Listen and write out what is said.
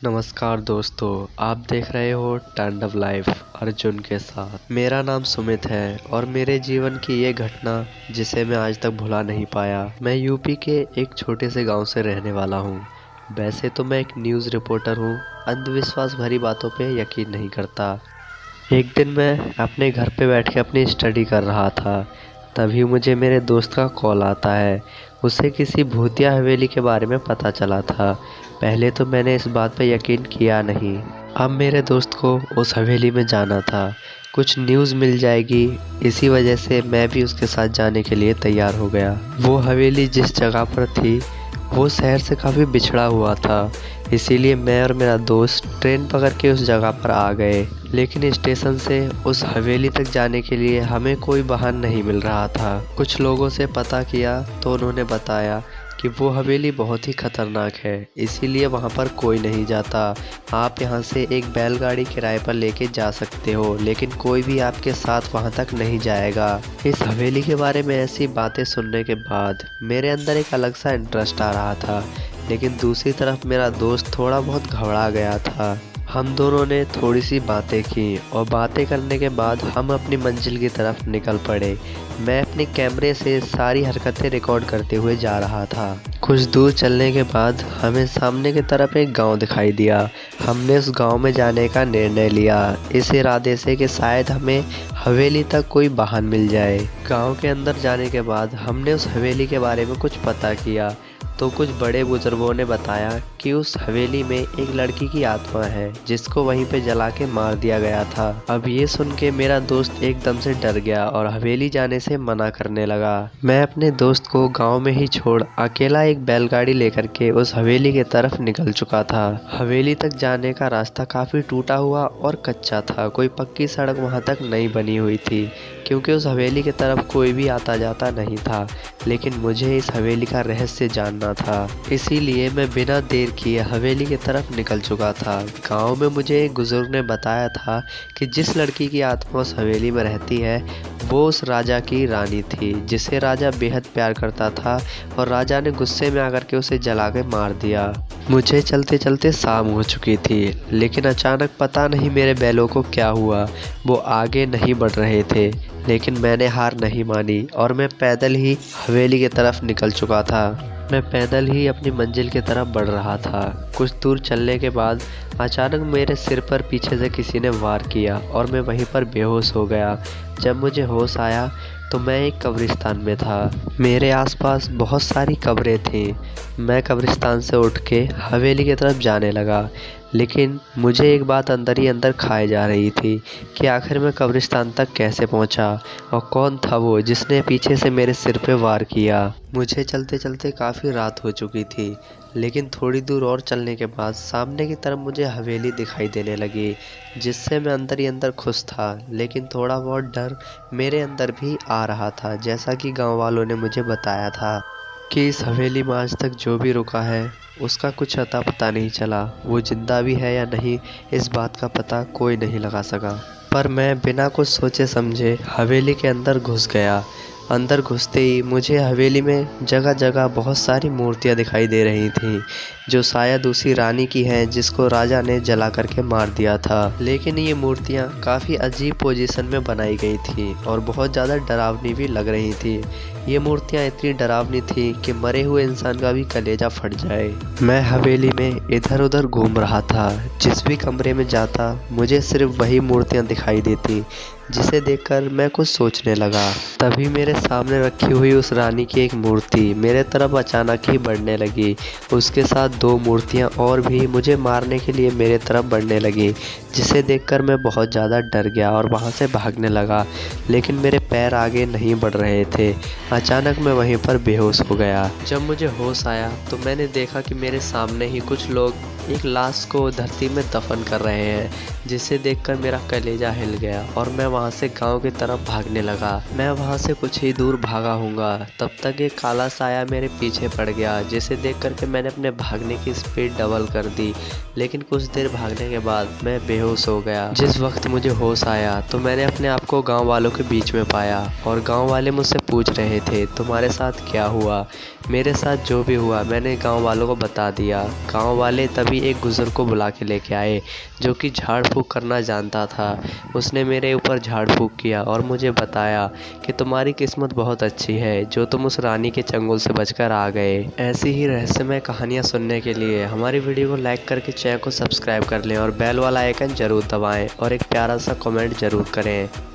नमस्कार दोस्तों, आप देख रहे हो टर्न अप लाइफ अर्जुन के साथ। मेरा नाम सुमित है और मेरे जीवन की ये घटना जिसे मैं आज तक भुला नहीं पाया। मैं यूपी के एक छोटे से गांव से रहने वाला हूँ। वैसे तो मैं एक न्यूज़ रिपोर्टर हूँ, अंधविश्वास भरी बातों पे यकीन नहीं करता। एक दिन मैं अपने घर पे बैठ के अपनी स्टडी कर रहा था, तभी मुझे मेरे दोस्त का कॉल आता है। उसे किसी भूतिया हवेली के बारे में पता चला था। पहले तो मैंने इस बात पर यकीन किया नहीं। अब मेरे दोस्त को उस हवेली में जाना था, कुछ न्यूज़ मिल जाएगी, इसी वजह से मैं भी उसके साथ जाने के लिए तैयार हो गया। वो हवेली जिस जगह पर थी वो शहर से काफ़ी बिछड़ा हुआ था, इसीलिए मैं और मेरा दोस्त ट्रेन पकड़ के उस जगह पर आ गए। लेकिन स्टेशन से उस हवेली तक जाने के लिए हमें कोई वाहन नहीं मिल रहा था। कुछ लोगों से पता किया तो उन्होंने बताया कि वो हवेली बहुत ही खतरनाक है, इसीलिए वहाँ पर कोई नहीं जाता। आप यहाँ से एक बैलगाड़ी किराए पर लेके जा सकते हो, लेकिन कोई भी आपके साथ वहाँ तक नहीं जाएगा। इस हवेली के बारे में ऐसी बातें सुनने के बाद मेरे अंदर एक अलग सा इंटरेस्ट आ रहा था, लेकिन दूसरी तरफ मेरा दोस्त थोड़ा बहुत घबरा गया था। हम दोनों ने थोड़ी सी बातें की और बातें करने के बाद हम अपनी मंजिल की तरफ निकल पड़े। मैं अपने कैमरे से सारी हरकतें रिकॉर्ड करते हुए जा रहा था। कुछ दूर चलने के बाद हमें सामने की तरफ एक गांव दिखाई दिया। हमने उस गांव में जाने का निर्णय लिया, इस इरादे से कि शायद हमें हवेली तक कोई वाहन मिल जाए। गांव के अंदर जाने के बाद हमने उस हवेली के बारे में कुछ पता किया तो कुछ बड़े बुजुर्गों ने बताया कि उस हवेली में एक लड़की की आत्मा है जिसको वहीं पे जला के मार दिया गया था। अब ये सुन के मेरा दोस्त एकदम से डर गया और हवेली जाने से मना करने लगा। मैं अपने दोस्त को गांव में ही छोड़ अकेला एक बैलगाड़ी लेकर के उस हवेली की तरफ निकल चुका था। हवेली तक जाने का रास्ता काफ़ी टूटा हुआ और कच्चा था, कोई पक्की सड़क वहाँ तक नहीं बनी हुई थी, क्योंकि उस हवेली की तरफ कोई भी आता जाता नहीं था। लेकिन मुझे इस हवेली का रहस्य जानना था, इसीलिए मैं बिना देर किए हवेली की तरफ निकल चुका था। गांव में मुझे एक बुजुर्ग ने बताया था कि जिस लड़की की आत्मा उस हवेली में रहती है वो उस राजा की रानी थी, जिसे राजा बेहद प्यार करता था और राजा ने गुस्से में आकर के उसे जला के मार दिया। मुझे चलते चलते शाम हो चुकी थी, लेकिन अचानक पता नहीं मेरे बैलों को क्या हुआ, वो आगे नहीं बढ़ रहे थे। लेकिन मैंने हार नहीं मानी और मैं पैदल ही हवेली की तरफ निकल चुका था। मैं पैदल ही अपनी मंजिल की तरफ बढ़ रहा था। कुछ दूर चलने के बाद अचानक मेरे सिर पर पीछे से किसी ने वार किया और मैं वहीं पर बेहोश हो गया। जब मुझे होश आया तो मैं एक कब्रिस्तान में था। मेरे आसपास बहुत सारी कब्रें थीं। मैं कब्रिस्तान से उठ के हवेली की तरफ जाने लगा, लेकिन मुझे एक बात अंदर ही अंदर खाए जा रही थी कि आखिर मैं कब्रिस्तान तक कैसे पहुंचा और कौन था वो जिसने पीछे से मेरे सिर पे वार किया। मुझे चलते चलते काफ़ी रात हो चुकी थी, लेकिन थोड़ी दूर और चलने के बाद सामने की तरफ मुझे हवेली दिखाई देने लगी, जिससे मैं अंदर ही अंदर खुश था, लेकिन थोड़ा बहुत डर मेरे अंदर भी आ रहा था। जैसा कि गांव वालों ने मुझे बताया था कि इस हवेली में आज तक जो भी रुका है उसका कुछ अता पता नहीं चला, वो जिंदा भी है या नहीं इस बात का पता कोई नहीं लगा सका। पर मैं बिना कुछ सोचे समझे हवेली के अंदर घुस गया। अंदर घुसते ही मुझे हवेली में जगह जगह बहुत सारी मूर्तियां दिखाई दे रही थीं, जो शायद उसी रानी की हैं जिसको राजा ने जला करके मार दिया था। लेकिन ये मूर्तियां काफ़ी अजीब पोजीशन में बनाई गई थी और बहुत ज़्यादा डरावनी भी लग रही थी। ये मूर्तियां इतनी डरावनी थी कि मरे हुए इंसान का भी कलेजा फट जाए। मैं हवेली में इधर उधर घूम रहा था, जिस भी कमरे में जाता मुझे सिर्फ वही मूर्तियां दिखाई देती, जिसे देखकर मैं कुछ सोचने लगा। तभी मेरे सामने रखी हुई उस रानी की एक मूर्ति मेरे तरफ अचानक ही बढ़ने लगी। उसके साथ दो मूर्तियां और भी मुझे मारने के लिए मेरे तरफ बढ़ने लगी, जिसे देखकर मैं बहुत ज़्यादा डर गया और वहां से भागने लगा, लेकिन मेरे पैर आगे नहीं बढ़ रहे थे। अचानक मैं वहीं पर बेहोश हो गया। जब मुझे होश आया तो मैंने देखा कि मेरे सामने ही कुछ लोग एक लाश को धरती में दफन कर रहे हैं, जिसे देखकर मेरा कलेजा हिल गया और मैं वहां से गांव की तरफ भागने लगा। मैं वहां से कुछ ही दूर भागा हूँगा, तब तक एक काला साया मेरे पीछे पड़ गया, जिसे देख करके मैंने अपने भागने की स्पीड डबल कर दी। लेकिन कुछ देर भागने के बाद मैं बेहोश हो गया। जिस वक्त मुझे होश आया तो मैंने अपने आप को गाँव वालों के बीच में पाया और गाँव वाले मुझसे पूछ रहे थे तुम्हारे साथ क्या हुआ। मेरे साथ जो भी हुआ मैंने गाँव वालों को बता दिया। गाँव वाले तभी यूपी एक बुजुर्ग को बुला के लेके आए जो कि झाड़ फूँक करना जानता था। उसने मेरे ऊपर झाड़ फूँक किया और मुझे बताया कि तुम्हारी किस्मत बहुत अच्छी है जो तुम उस रानी के चंगुल से बचकर आ गए। ऐसी ही रहस्यमय कहानियाँ सुनने के लिए हमारी वीडियो को लाइक करके चैनल को सब्सक्राइब कर लें और बेल वाला आइकन जरूर दबाएं और एक प्यारा सा कमेंट जरूर करें।